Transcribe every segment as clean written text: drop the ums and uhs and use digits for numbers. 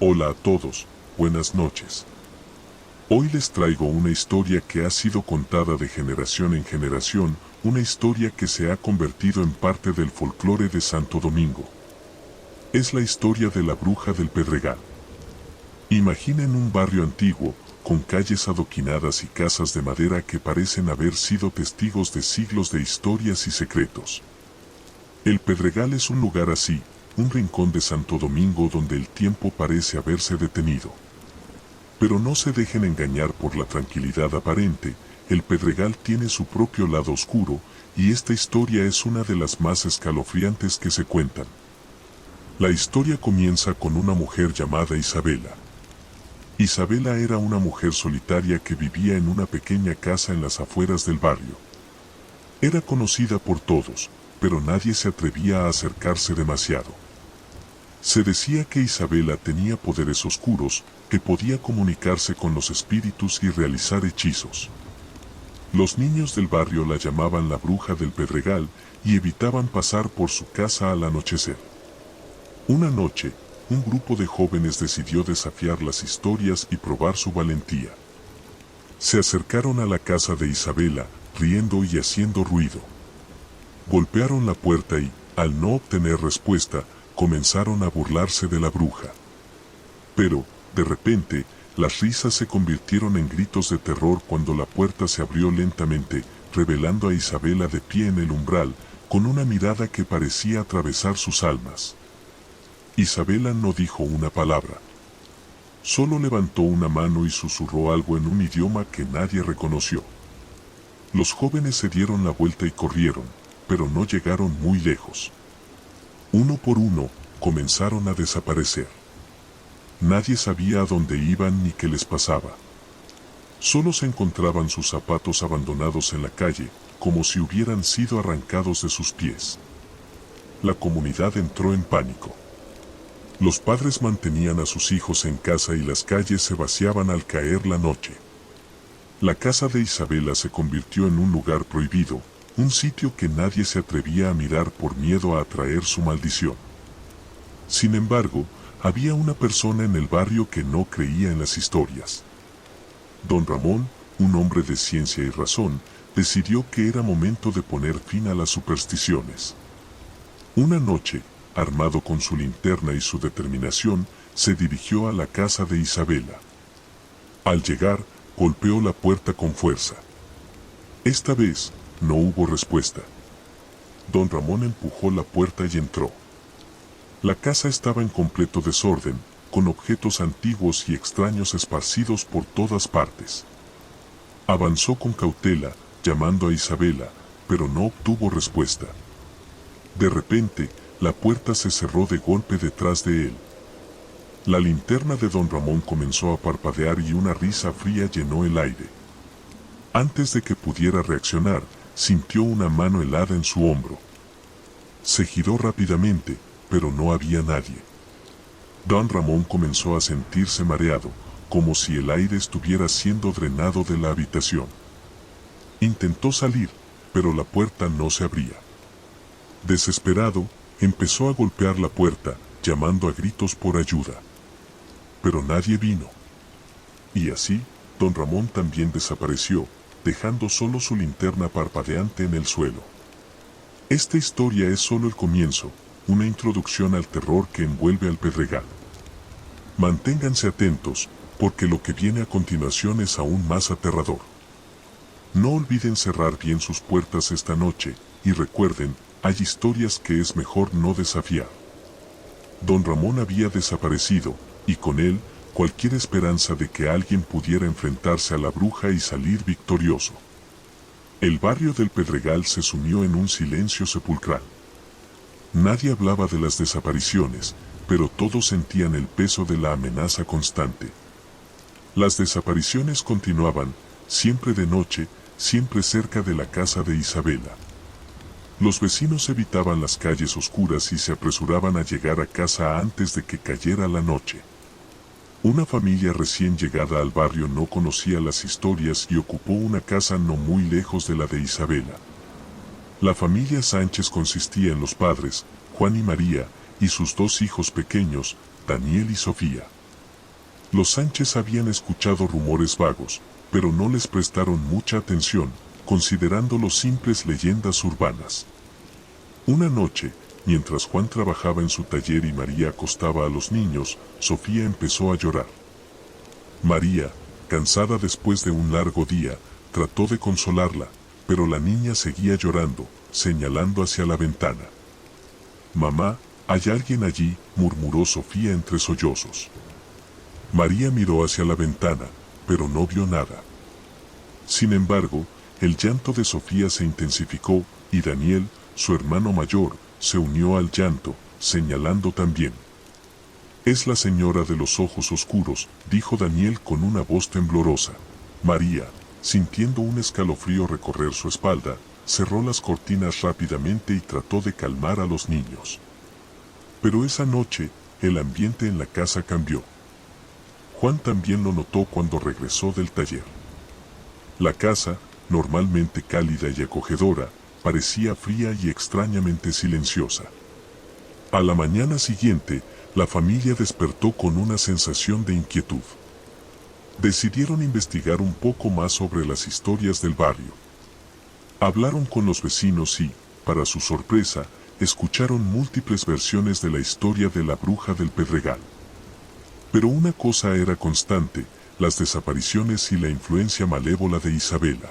Hola a todos, buenas noches. Hoy les traigo una historia que ha sido contada de generación en generación, una historia que se ha convertido en parte del folclore de Santo Domingo. Es la historia de la bruja del Pedregal. Imaginen un barrio antiguo, con calles adoquinadas y casas de madera que parecen haber sido testigos de siglos de historias y secretos. El Pedregal es un lugar así, un rincón de Santo Domingo donde el tiempo parece haberse detenido. Pero no se dejen engañar por la tranquilidad aparente, el Pedregal tiene su propio lado oscuro, y esta historia es una de las más escalofriantes que se cuentan. La historia comienza con una mujer llamada Isabela. Isabela era una mujer solitaria que vivía en una pequeña casa en las afueras del barrio. Era conocida por todos, pero nadie se atrevía a acercarse demasiado. Se decía que Isabela tenía poderes oscuros, que podía comunicarse con los espíritus y realizar hechizos. Los niños del barrio la llamaban la bruja del Pedregal y evitaban pasar por su casa al anochecer. Una noche, un grupo de jóvenes decidió desafiar las historias y probar su valentía. Se acercaron a la casa de Isabela, riendo y haciendo ruido. Golpearon la puerta y, al no obtener respuesta, comenzaron a burlarse de la bruja. Pero, de repente, las risas se convirtieron en gritos de terror cuando la puerta se abrió lentamente, revelando a Isabela de pie en el umbral, con una mirada que parecía atravesar sus almas. Isabela no dijo una palabra. Solo levantó una mano y susurró algo en un idioma que nadie reconoció. Los jóvenes se dieron la vuelta y corrieron, pero no llegaron muy lejos. Uno por uno, comenzaron a desaparecer. Nadie sabía a dónde iban ni qué les pasaba. Solo se encontraban sus zapatos abandonados en la calle, como si hubieran sido arrancados de sus pies. La comunidad entró en pánico. Los padres mantenían a sus hijos en casa y las calles se vaciaban al caer la noche. La casa de Isabela se convirtió en un lugar prohibido, un sitio que nadie se atrevía a mirar por miedo a atraer su maldición. Sin embargo, había una persona en el barrio que no creía en las historias. Don Ramón, un hombre de ciencia y razón, decidió que era momento de poner fin a las supersticiones. Una noche, armado con su linterna y su determinación, se dirigió a la casa de Isabela. Al llegar, golpeó la puerta con fuerza. Esta vez, no hubo respuesta. Don Ramón empujó la puerta y entró. La casa estaba en completo desorden, con objetos antiguos y extraños esparcidos por todas partes. Avanzó con cautela, llamando a Isabela, pero no obtuvo respuesta. De repente, la puerta se cerró de golpe detrás de él. La linterna de Don Ramón comenzó a parpadear y una risa fría llenó el aire. Antes de que pudiera reaccionar, sintió una mano helada en su hombro. Se giró rápidamente, pero no había nadie. Don Ramón comenzó a sentirse mareado, como si el aire estuviera siendo drenado de la habitación. Intentó salir, pero la puerta no se abría. Desesperado, empezó a golpear la puerta, llamando a gritos por ayuda. Pero nadie vino. Y así, Don Ramón también desapareció, dejando solo su linterna parpadeante en el suelo. Esta historia es solo el comienzo, una introducción al terror que envuelve al Pedregal. Manténganse atentos, porque lo que viene a continuación es aún más aterrador. No olviden cerrar bien sus puertas esta noche, y recuerden, hay historias que es mejor no desafiar. Don Ramón había desaparecido, y con él, cualquier esperanza de que alguien pudiera enfrentarse a la bruja y salir victorioso. El barrio del Pedregal se sumió en un silencio sepulcral. Nadie hablaba de las desapariciones, pero todos sentían el peso de la amenaza constante. Las desapariciones continuaban, siempre de noche, siempre cerca de la casa de Isabela. Los vecinos evitaban las calles oscuras y se apresuraban a llegar a casa antes de que cayera la noche. Una familia recién llegada al barrio no conocía las historias y ocupó una casa no muy lejos de la de Isabela. La familia Sánchez consistía en los padres, Juan y María, y sus dos hijos pequeños, Daniel y Sofía. Los Sánchez habían escuchado rumores vagos, pero no les prestaron mucha atención, considerándolos simples leyendas urbanas. Una noche, mientras Juan trabajaba en su taller y María acostaba a los niños, Sofía empezó a llorar. María, cansada después de un largo día, trató de consolarla, pero la niña seguía llorando, señalando hacia la ventana. «Mamá, hay alguien allí», murmuró Sofía entre sollozos. María miró hacia la ventana, pero no vio nada. Sin embargo, el llanto de Sofía se intensificó, y Daniel, su hermano mayor, se unió al llanto, señalando también. «Es la señora de los ojos oscuros», dijo Daniel con una voz temblorosa. María, sintiendo un escalofrío recorrer su espalda, cerró las cortinas rápidamente y trató de calmar a los niños. Pero esa noche, el ambiente en la casa cambió. Juan también lo notó cuando regresó del taller. La casa, normalmente cálida y acogedora, parecía fría y extrañamente silenciosa. A la mañana siguiente, la familia despertó con una sensación de inquietud. Decidieron investigar un poco más sobre las historias del barrio. Hablaron con los vecinos y, para su sorpresa, escucharon múltiples versiones de la historia de la bruja del Pedregal. Pero una cosa era constante: las desapariciones y la influencia malévola de Isabela.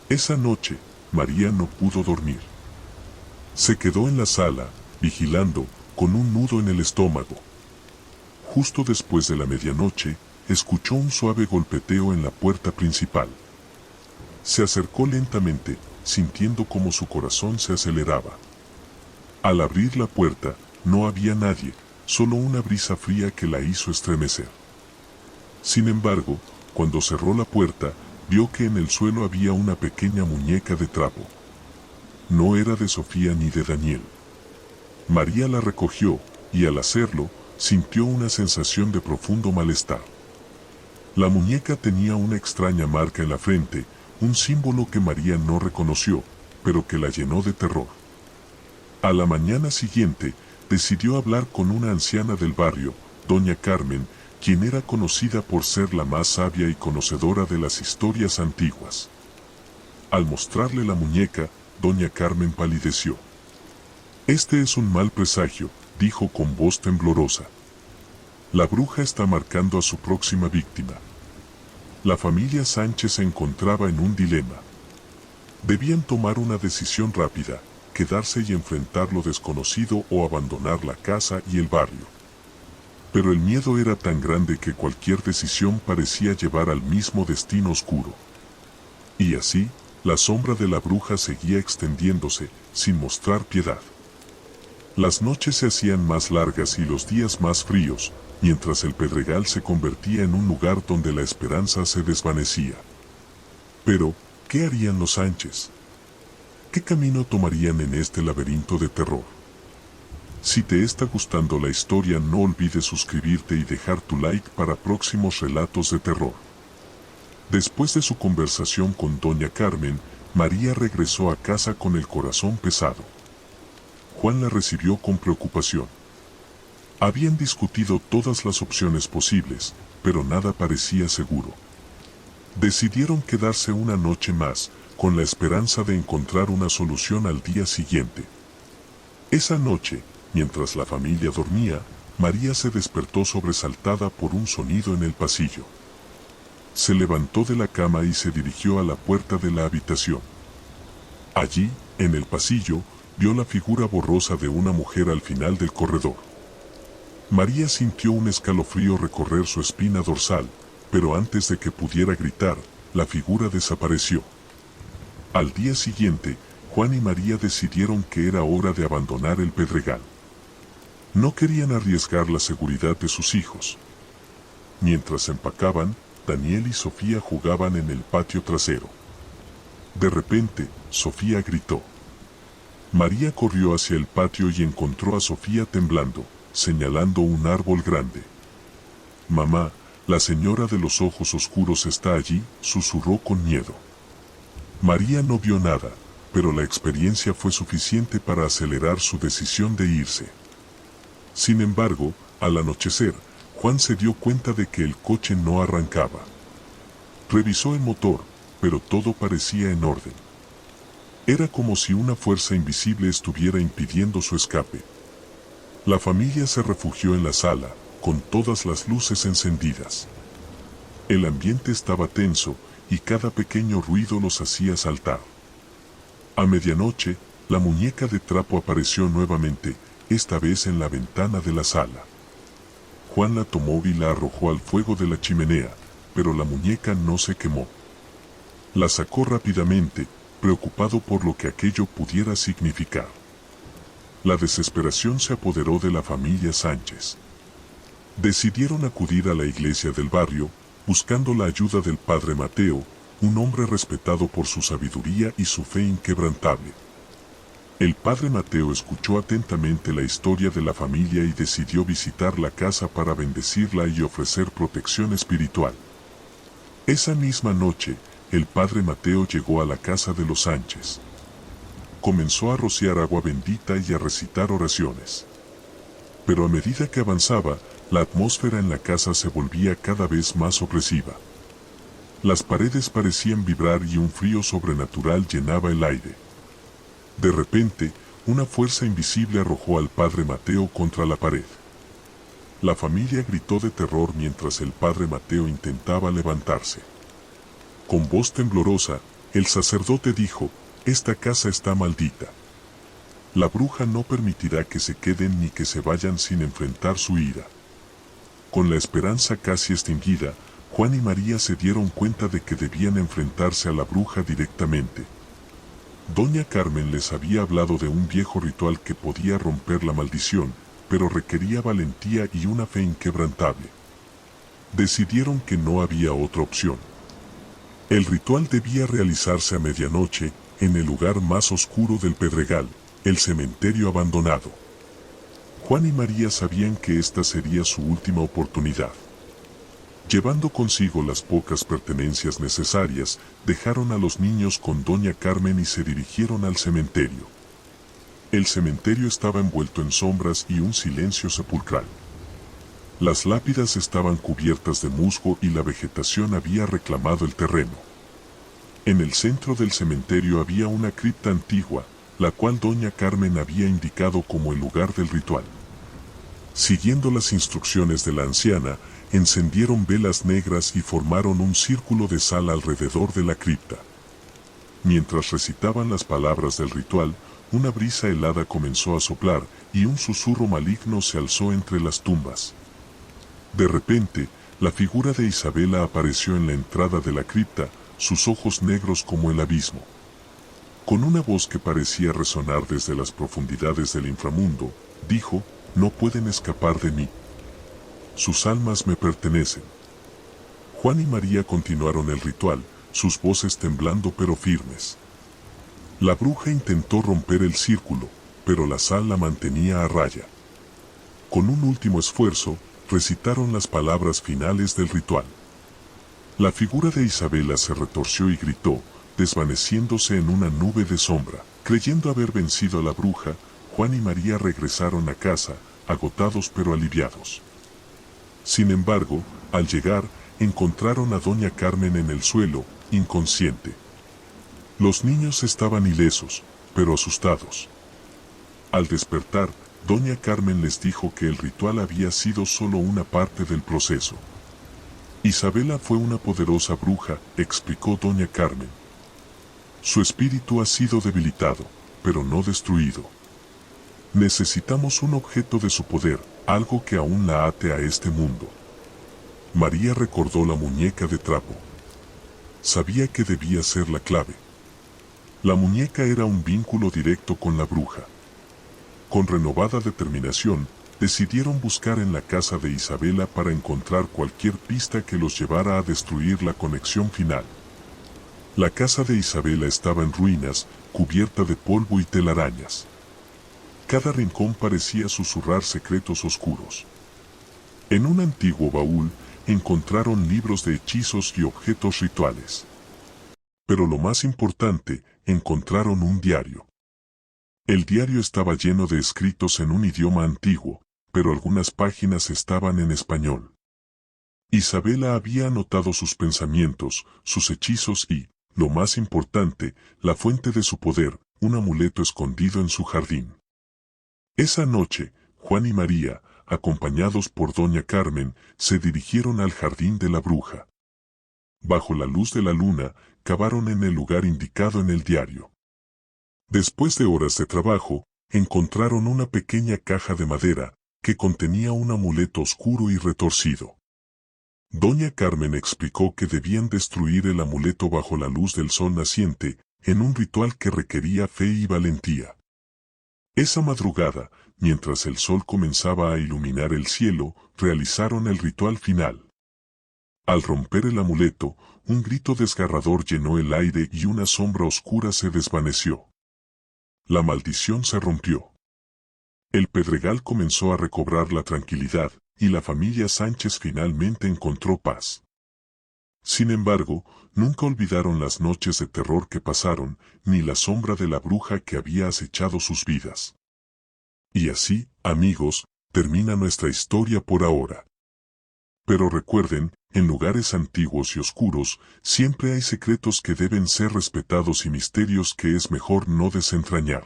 Esa noche, María no pudo dormir. Se quedó en la sala, vigilando, con un nudo en el estómago. Justo después de la medianoche, escuchó un suave golpeteo en la puerta principal. Se acercó lentamente, sintiendo como su corazón se aceleraba. Al abrir la puerta, no había nadie, solo una brisa fría que la hizo estremecer. Sin embargo, cuando cerró la puerta, vio que en el suelo había una pequeña muñeca de trapo. No era de Sofía ni de Daniel. María la recogió, y al hacerlo, sintió una sensación de profundo malestar. La muñeca tenía una extraña marca en la frente, un símbolo que María no reconoció, pero que la llenó de terror. A la mañana siguiente, decidió hablar con una anciana del barrio, doña Carmen, quien era conocida por ser la más sabia y conocedora de las historias antiguas. Al mostrarle la muñeca, doña Carmen palideció. «Este es un mal presagio», dijo con voz temblorosa. «La bruja está marcando a su próxima víctima». La familia Sánchez se encontraba en un dilema. Debían tomar una decisión rápida: quedarse y enfrentar lo desconocido o abandonar la casa y el barrio. Pero el miedo era tan grande que cualquier decisión parecía llevar al mismo destino oscuro. Y así, la sombra de la bruja seguía extendiéndose, sin mostrar piedad. Las noches se hacían más largas y los días más fríos, mientras el Pedregal se convertía en un lugar donde la esperanza se desvanecía. Pero, ¿qué harían los Sánchez? ¿Qué camino tomarían en este laberinto de terror? Si te está gustando la historia, no olvides suscribirte y dejar tu like para próximos relatos de terror. Después de su conversación con doña Carmen, María regresó a casa con el corazón pesado. Juan la recibió con preocupación. Habían discutido todas las opciones posibles, pero nada parecía seguro. Decidieron quedarse una noche más, con la esperanza de encontrar una solución al día siguiente. Esa noche, mientras la familia dormía, María se despertó sobresaltada por un sonido en el pasillo. Se levantó de la cama y se dirigió a la puerta de la habitación. Allí, en el pasillo, vio la figura borrosa de una mujer al final del corredor. María sintió un escalofrío recorrer su espina dorsal, pero antes de que pudiera gritar, la figura desapareció. Al día siguiente, Juan y María decidieron que era hora de abandonar el Pedregal. No querían arriesgar la seguridad de sus hijos. Mientras empacaban, Daniel y Sofía jugaban en el patio trasero. De repente, Sofía gritó. María corrió hacia el patio y encontró a Sofía temblando, señalando un árbol grande. «Mamá, la señora de los ojos oscuros está allí», susurró con miedo. María no vio nada, pero la experiencia fue suficiente para acelerar su decisión de irse. Sin embargo, al anochecer, Juan se dio cuenta de que el coche no arrancaba. Revisó el motor, pero todo parecía en orden. Era como si una fuerza invisible estuviera impidiendo su escape. La familia se refugió en la sala, con todas las luces encendidas. El ambiente estaba tenso, y cada pequeño ruido los hacía saltar. A medianoche, la muñeca de trapo apareció nuevamente, esta vez en la ventana de la sala. Juan la tomó y la arrojó al fuego de la chimenea, pero la muñeca no se quemó. La sacó rápidamente, preocupado por lo que aquello pudiera significar. La desesperación se apoderó de la familia Sánchez. Decidieron acudir a la iglesia del barrio, buscando la ayuda del padre Mateo, un hombre respetado por su sabiduría y su fe inquebrantable. El padre Mateo escuchó atentamente la historia de la familia y decidió visitar la casa para bendecirla y ofrecer protección espiritual. Esa misma noche, el padre Mateo llegó a la casa de los Sánchez. Comenzó a rociar agua bendita y a recitar oraciones. Pero a medida que avanzaba, la atmósfera en la casa se volvía cada vez más opresiva. Las paredes parecían vibrar y un frío sobrenatural llenaba el aire. De repente, una fuerza invisible arrojó al padre Mateo contra la pared. La familia gritó de terror mientras el padre Mateo intentaba levantarse. Con voz temblorosa, el sacerdote dijo: «Esta casa está maldita. La bruja no permitirá que se queden ni que se vayan sin enfrentar su ira». Con la esperanza casi extinguida, Juan y María se dieron cuenta de que debían enfrentarse a la bruja directamente. Doña Carmen les había hablado de un viejo ritual que podía romper la maldición, pero requería valentía y una fe inquebrantable. Decidieron que no había otra opción. El ritual debía realizarse a medianoche, en el lugar más oscuro del Pedregal, el cementerio abandonado. Juan y María sabían que esta sería su última oportunidad. Llevando consigo las pocas pertenencias necesarias, dejaron a los niños con doña Carmen y se dirigieron al cementerio. El cementerio estaba envuelto en sombras y un silencio sepulcral. Las lápidas estaban cubiertas de musgo y la vegetación había reclamado el terreno. En el centro del cementerio había una cripta antigua, la cual doña Carmen había indicado como el lugar del ritual. Siguiendo las instrucciones de la anciana, encendieron velas negras y formaron un círculo de sal alrededor de la cripta. Mientras recitaban las palabras del ritual, una brisa helada comenzó a soplar y un susurro maligno se alzó entre las tumbas. De repente, la figura de Isabela apareció en la entrada de la cripta, sus ojos negros como el abismo. Con una voz que parecía resonar desde las profundidades del inframundo, dijo: «No pueden escapar de mí. Sus almas me pertenecen». Juan y María continuaron el ritual, sus voces temblando pero firmes. La bruja intentó romper el círculo, pero la sal la mantenía a raya. Con un último esfuerzo, recitaron las palabras finales del ritual. La figura de Isabela se retorció y gritó, desvaneciéndose en una nube de sombra. Creyendo haber vencido a la bruja, Juan y María regresaron a casa, agotados pero aliviados. Sin embargo, al llegar, encontraron a doña Carmen en el suelo, inconsciente. Los niños estaban ilesos, pero asustados. Al despertar, doña Carmen les dijo que el ritual había sido solo una parte del proceso. Isabela fue una poderosa bruja, explicó doña Carmen. Su espíritu ha sido debilitado, pero no destruido. Necesitamos un objeto de su poder, algo que aún la ate a este mundo. María recordó la muñeca de trapo. Sabía que debía ser la clave. La muñeca era un vínculo directo con la bruja. Con renovada determinación, decidieron buscar en la casa de Isabela para encontrar cualquier pista que los llevara a destruir la conexión final. La casa de Isabela estaba en ruinas, cubierta de polvo y telarañas. Cada rincón parecía susurrar secretos oscuros. En un antiguo baúl, encontraron libros de hechizos y objetos rituales. Pero lo más importante, encontraron un diario. El diario estaba lleno de escritos en un idioma antiguo, pero algunas páginas estaban en español. Isabela había anotado sus pensamientos, sus hechizos y, lo más importante, la fuente de su poder, un amuleto escondido en su jardín. Esa noche, Juan y María, acompañados por doña Carmen, se dirigieron al jardín de la bruja. Bajo la luz de la luna, cavaron en el lugar indicado en el diario. Después de horas de trabajo, encontraron una pequeña caja de madera, que contenía un amuleto oscuro y retorcido. Doña Carmen explicó que debían destruir el amuleto bajo la luz del sol naciente, en un ritual que requería fe y valentía. Esa madrugada, mientras el sol comenzaba a iluminar el cielo, realizaron el ritual final. Al romper el amuleto, un grito desgarrador llenó el aire y una sombra oscura se desvaneció. La maldición se rompió. El Pedregal comenzó a recobrar la tranquilidad, y la familia Sánchez finalmente encontró paz. Sin embargo, nunca olvidaron las noches de terror que pasaron, ni la sombra de la bruja que había acechado sus vidas. Y así, amigos, termina nuestra historia por ahora. Pero recuerden, en lugares antiguos y oscuros, siempre hay secretos que deben ser respetados y misterios que es mejor no desentrañar.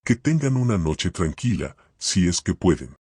Que tengan una noche tranquila, si es que pueden.